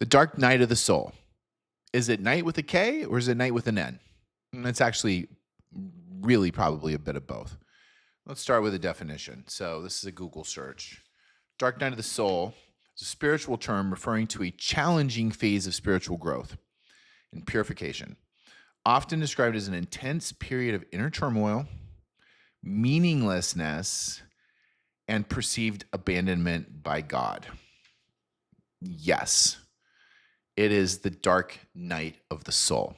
The dark night of the soul. Is it night with a K or is it night with an N? And it's actually really probably a bit of both. Let's start with a definition. So this is a Google search. Dark night of the soul is a spiritual term referring to a challenging phase of spiritual growth and purification, often described as an intense period of inner turmoil, meaninglessness, and perceived abandonment by God. Yes, it is the dark night of the soul.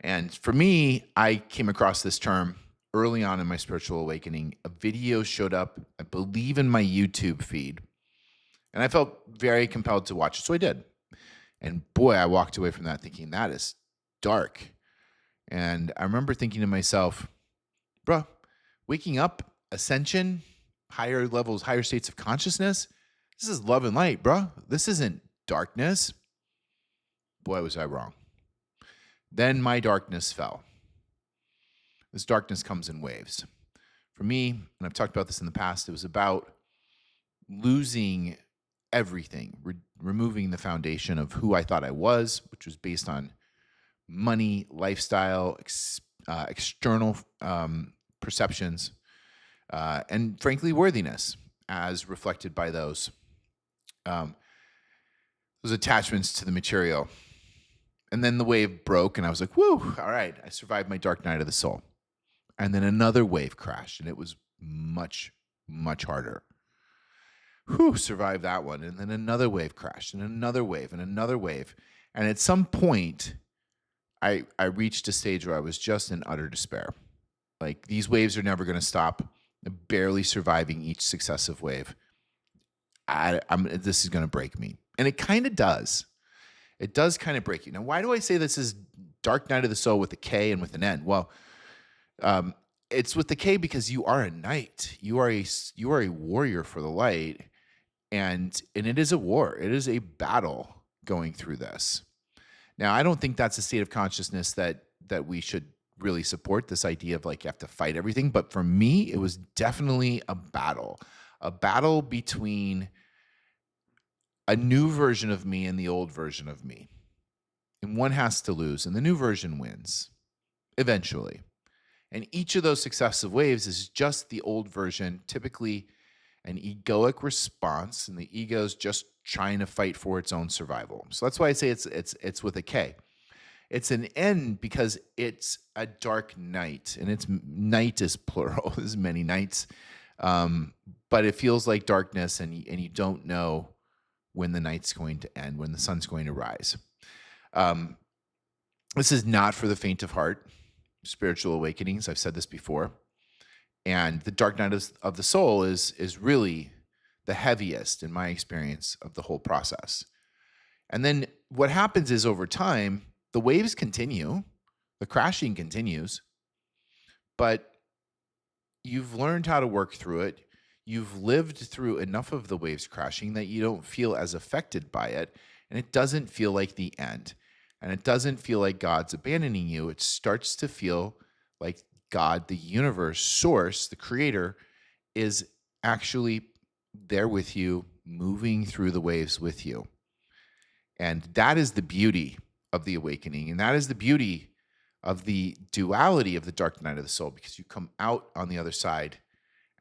And for me, I came across this term early on in my spiritual awakening. A video showed up, I believe, in my YouTube feed, and I felt very compelled to watch it. So I did. And boy, I walked away from that thinking, that is dark. And I remember thinking to myself, bro, waking up, ascension, higher levels, higher states of consciousness, this is love and light, bro. This isn't darkness. Boy, was I wrong. Then my darkness fell. This darkness comes in waves. For me, and I've talked about this in the past, it was about losing everything, removing the foundation of who I thought I was, which was based on money, lifestyle, external perceptions, and frankly, worthiness, as reflected by those attachments to the material. And then the wave broke, and I was like, whoo, all right, I survived my dark night of the soul. And then another wave crashed, and it was much, much harder. Whew, survived that one. And then another wave crashed, and another wave, and another wave. And at some point, I reached a stage where I was just in utter despair. Like, these waves are never going to stop. I'm barely surviving each successive wave. This is going to break me. And it kind of does. It does kind of break you. Now, why do I say this is dark night of the soul with a K and with an N? Well, it's with the K because you are a knight. You are a warrior for the light, and it is a war. It is a battle going through this. Now, I don't think that's a state of consciousness that we should really support, this idea of like you have to fight everything. But for me, it was definitely a battle between a new version of me and the old version of me. And one has to lose, and the new version wins eventually. And each of those successive waves is just the old version, typically an egoic response, and the ego is just trying to fight for its own survival. So that's why I say it's with a K. It's an N because it's a dark night, and it's night is plural. There's many nights, but it feels like darkness, and you don't know when the night's going to end, when the sun's going to rise. This is not for the faint of heart. Spiritual awakenings, I've said this before, and the dark night of the soul is really the heaviest in my experience of the whole process. And then what happens is over time, the waves continue, the crashing continues, but you've learned how to work through it. You've lived through enough of the waves crashing that you don't feel as affected by it, and it doesn't feel like the end. And it doesn't feel like God's abandoning you. It starts to feel like God, the universe, source, the creator, is actually there with you, moving through the waves with you. And that is the beauty of the awakening. And that is the beauty of the duality of the dark night of the soul, because you come out on the other side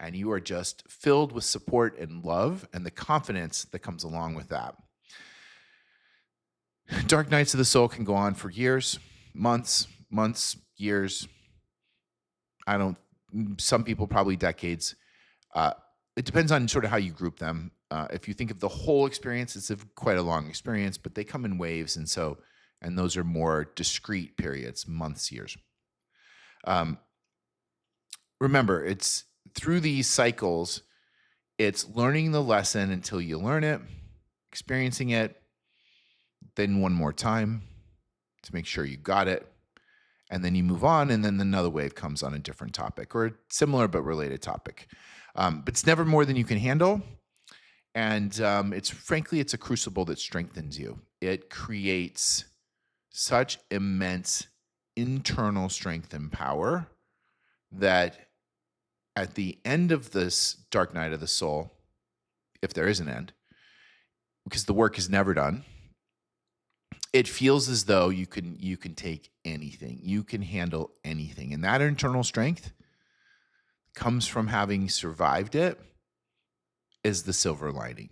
and you are just filled with support and love and the confidence that comes along with that. Dark nights of the soul can go on for years, months, years. Some people probably decades. It depends on sort of how you group them. If you think of the whole experience, it's quite a long experience, but they come in waves, and those are more discrete periods, months, years. Remember, it's through these cycles, it's learning the lesson until you learn it, experiencing it, then one more time to make sure you got it, and then you move on, and then another wave comes on a different topic or a similar but related topic. But it's never more than you can handle, and it's a crucible that strengthens you. It creates such immense internal strength and power that at the end of this dark night of the soul, if there is an end, because the work is never done, it feels as though you can take anything. You can handle anything. And that internal strength comes from having survived it is the silver lining.